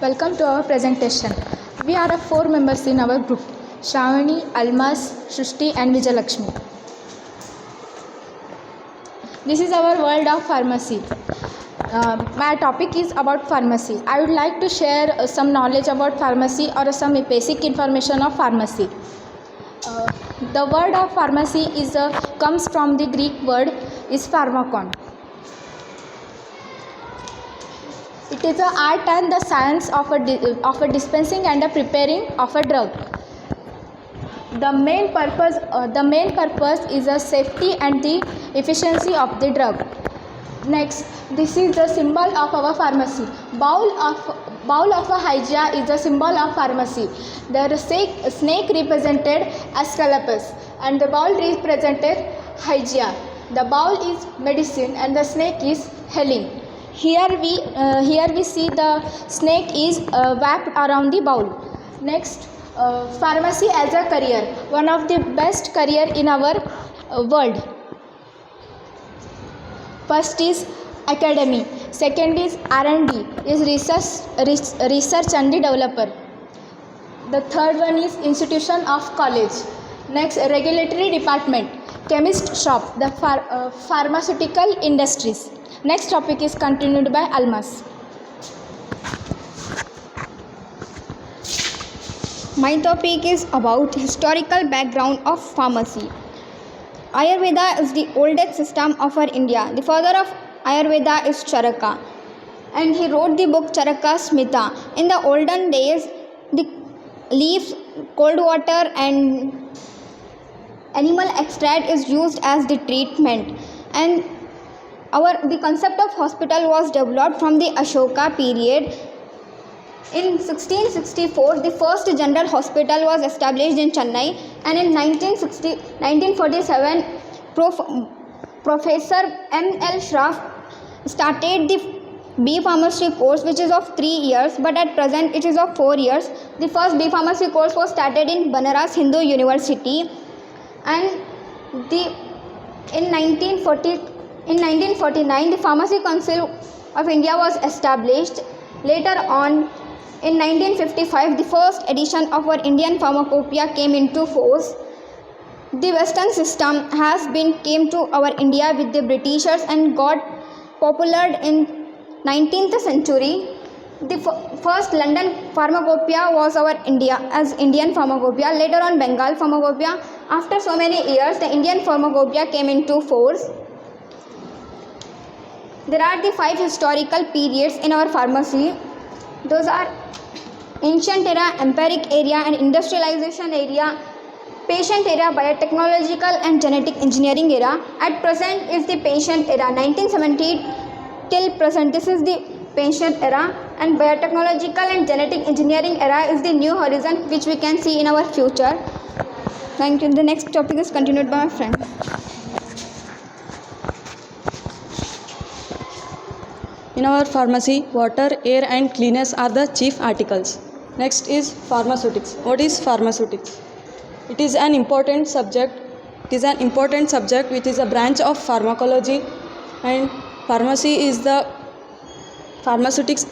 Welcome to our presentation. We are four members in our group: Shravani, Almas, Shushti and Vijayalakshmi. This is our world of pharmacy. My topic is about pharmacy. I would like to share some knowledge about pharmacy or some basic information of pharmacy. The word of pharmacy comes from the Greek word is pharmakon. It is the art and the science of a dispensing and a preparing of a drug. The main purpose is the safety and the efficiency of the drug. Next, this is the symbol of our pharmacy. Bowl of a Hygeia is the symbol of pharmacy. The snake represented Asclepius and the bowl represented Hygeia. The bowl is medicine and the snake is healing. Here we see the snake is wrapped around the bowl. Next, pharmacy as a career, one of the best career in our world. First is academy, second is R&D, is research and the developer. The third one is institution of college. Next, regulatory department, chemist shop, the pharmaceutical industries. Next topic is continued by Almas. My topic is about historical background of pharmacy. Ayurveda is the oldest system of our India. The father of Ayurveda is Charaka, and he wrote the book Charaka Smita. In the olden days, the leaves, cold water and animal extract is used as the treatment, and the concept of hospital was developed from the Ashoka period. In 1664, the first general hospital was established in Chennai, and in 1947, Professor M.L. Shroff started the B Pharmacy course, which is of 3 years, but at present it is of 4 years. The first B Pharmacy course was started in Banaras Hindu University, and in 1949, the Pharmacy Council of India was established. Later on, in 1955, the first edition of our Indian Pharmacopoeia came into force. The Western system came to our India with the Britishers and got popular in 19th century. The first London Pharmacopoeia was our Indian Pharmacopoeia. Later on, Bengal Pharmacopoeia. After so many years, the Indian Pharmacopoeia came into force. There are the 5 historical periods in our pharmacy. Those are ancient era, empiric era and industrialization era, patient era, biotechnological and genetic engineering era. At present is the patient era, 1970 till present. This is the patient era, and biotechnological and genetic engineering era is the new horizon which we can see in our future. Thank you. The next topic is continued by my friend. In our pharmacy, water, air and cleanliness are the chief articles. Next is pharmaceutics. What is pharmaceutics? It is an important subject. Which is a branch of pharmacology, and pharmacy is the pharmaceutics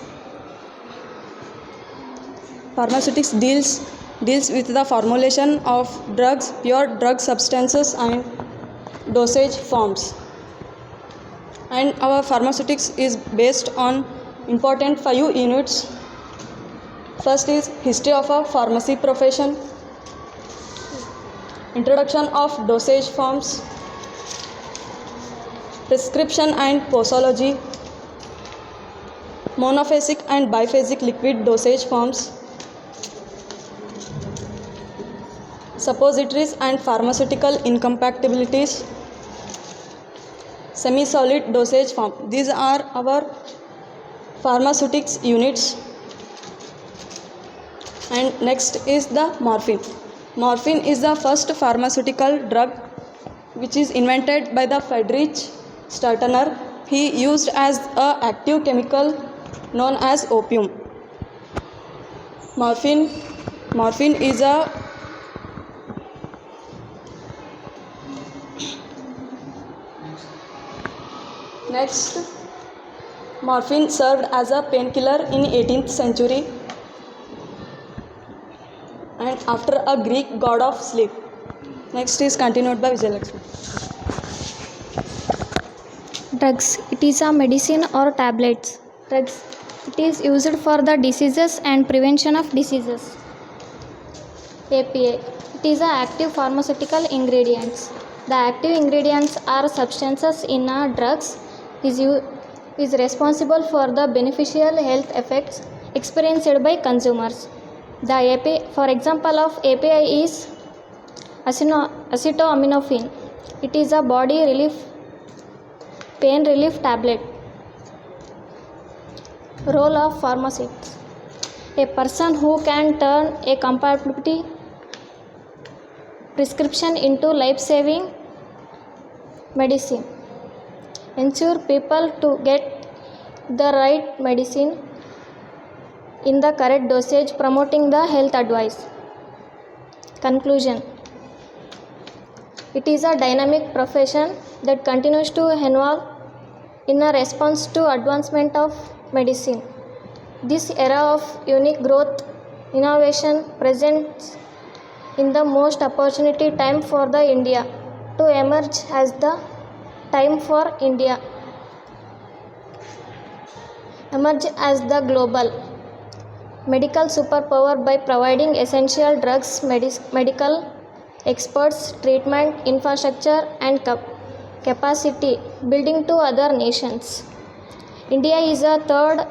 deals with the formulation of drugs, pure drug substances and dosage forms. And our pharmaceutics is based on important 5 units. First is history of a pharmacy profession, introduction of dosage forms, prescription and posology, monophasic and biphasic liquid dosage forms, suppositories and pharmaceutical incompatibilities, semi-solid dosage form. These are our pharmaceutics units. And next is the morphine. Morphine is the first pharmaceutical drug which is invented by the Friedrich Sturtener. He used as a active chemical known as opium. Morphine is a Next, morphine served as a painkiller in 18th century. and after a Greek god of sleep. Next is continued by Vijayalakshmi. Drugs. It is a medicine or tablets. Drugs. It is used for the diseases and prevention of diseases. APA. It is a active pharmaceutical ingredients. The active ingredients are substances in a drugs is responsible for the beneficial health effects experienced by consumers. The API, for example of API is acetaminophen. It is a body relief pain relief tablet. Role of pharmacists. A person who can turn a compatibility prescription into life-saving medicine. Ensure people to get the right medicine in the correct dosage, promoting the health advice. Conclusion. It is a dynamic profession that continues to evolve in a response to advancement of medicine. This era of unique growth, innovation presents in the most opportunity time for the India to emerge as the time for India emerge as the global medical superpower by providing essential drugs, medical experts, treatment, infrastructure and capacity building to other nations. India is a third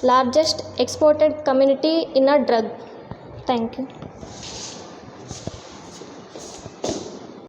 largest exported community in a drug. Thank you.